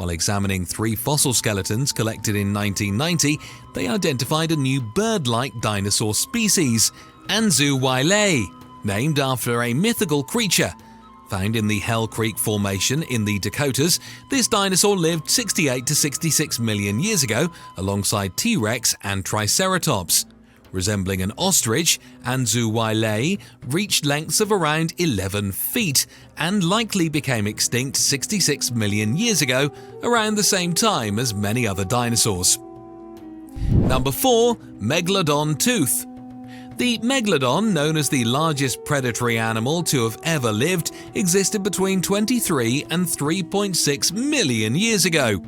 While examining 3 fossil skeletons collected in 1990, they identified a new bird-like dinosaur species, Anzu-Wailei, named after a mythical creature. Found in the Hell Creek Formation in the Dakotas, this dinosaur lived 68 to 66 million years ago alongside T-Rex and Triceratops. Resembling an ostrich, Anzu-Wailei reached lengths of around 11 feet and likely became extinct 66 million years ago, around the same time as many other dinosaurs. Number 4. Megalodon tooth. The megalodon, known as the largest predatory animal to have ever lived, existed between 23 and 3.6 million years ago.